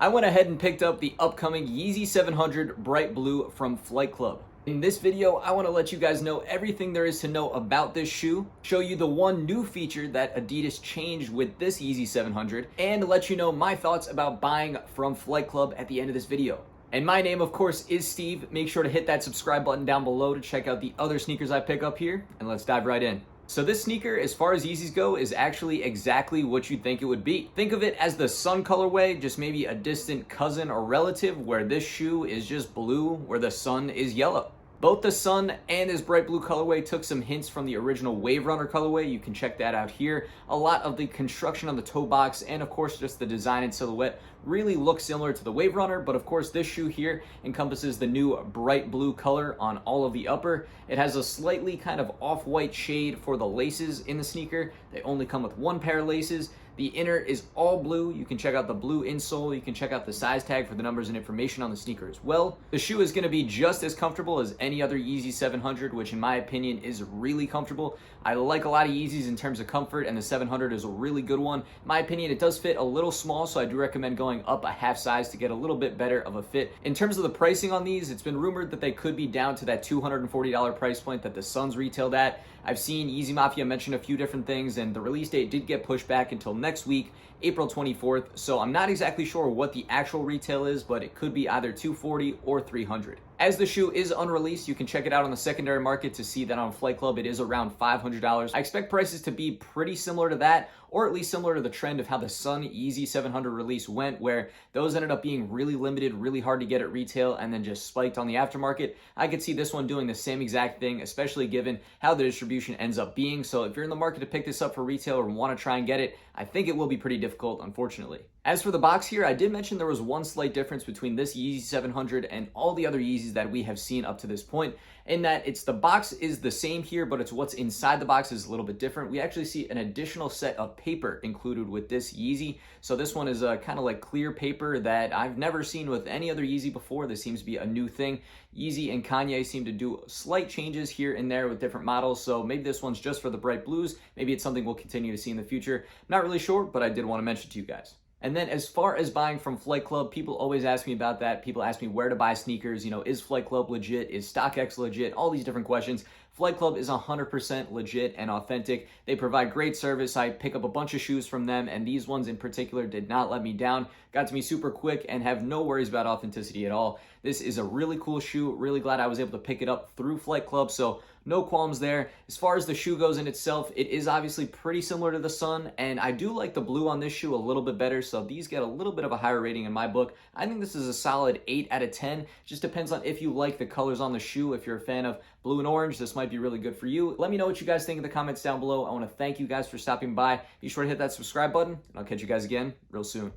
I went ahead and picked up the upcoming Yeezy 700 Bright Blue from Flight Club. In this video, I want to let you guys know everything there is to know about this shoe, show you the one new feature that Adidas changed with this Yeezy 700, and let you know my thoughts about buying from Flight Club at the end of this video. And my name, of course, is Steve. Make sure to hit that subscribe button down below to check out the other sneakers I pick up here, and let's dive right in. So this sneaker, as far as Yeezys go, is actually exactly what you'd think it would be. Think of it as the sun colorway, just maybe a distant cousin or relative, where this shoe is just blue, where the sun is yellow. Both the sun and this bright blue colorway took some hints from the original Wave Runner colorway. You can check that out here. A lot of the construction on the toe box and of course just the design and silhouette really look similar to the Wave Runner, but of course this shoe here encompasses the new bright blue color on all of the upper. It has a slightly kind of off-white shade for the laces in the sneaker. They only come with one pair of laces. The inner is all blue. You can check out the blue insole. You can check out the size tag for the numbers and information on the sneaker as well. The shoe is going to be just as comfortable as any other Yeezy 700, which in my opinion is really comfortable. I like a lot of Yeezys in terms of comfort, and the 700 is a really good one. In my opinion, it does fit a little small, so I do recommend going up a half size to get a little bit better of a fit. In terms of the pricing on these, it's been rumored that they could be down to that $240 price point that the Suns retailed at. I've seen Yeezy Mafia mention a few different things, and the release date did get pushed back until next week, April 24th. So I'm not exactly sure what the actual retail is, but it could be either $240 or $300. As the shoe is unreleased, you can check it out on the secondary market to see that on Flight Club it is around $500. I expect prices to be pretty similar to that, or at least similar to the trend of how the Sun Yeezy 700 release went, where those ended up being really limited, really hard to get at retail, and then just spiked on the aftermarket. I could see this one doing the same exact thing, especially given how the distribution ends up being. So if you're in the market to pick this up for retail or want to try and get it, I think it will be pretty difficult, unfortunately. As for the box here, I did mention there was one slight difference between this Yeezy 700 and all the other Yeezys that we have seen up to this point, in that the box is the same here, but it's what's inside the box is a little bit different. We actually see an additional set of paper included with this Yeezy. So this one is a kind of like clear paper that I've never seen with any other Yeezy before. This seems to be a new thing. Yeezy and Kanye seem to do slight changes here and there with different models, so maybe this one's just for the bright blues. Maybe it's something we'll continue to see in the future. Not really sure, but I did want to mention to you guys. And then as far as buying from Flight Club, people always ask me about that. People ask me where to buy sneakers. You know, is Flight Club legit? Is StockX legit? All these different questions. Flight Club is 100% legit and authentic. They provide great service. I pick up a bunch of shoes from them, and these ones in particular did not let me down. Got to me super quick and have no worries about authenticity at all. This is a really cool shoe. Really glad I was able to pick it up through Flight Club, so no qualms there. As far as the shoe goes in itself, it is obviously pretty similar to the Sun, and I do like the blue on this shoe a little bit better, so these get a little bit of a higher rating in my book. I think this is a solid 8 out of 10. Just depends on if you like the colors on the shoe. If you're a fan of blue and orange, this might be really good for you. Let me know what you guys think in the comments down below. I want to thank you guys for stopping by. Be sure to hit that subscribe button, and I'll catch you guys again real soon.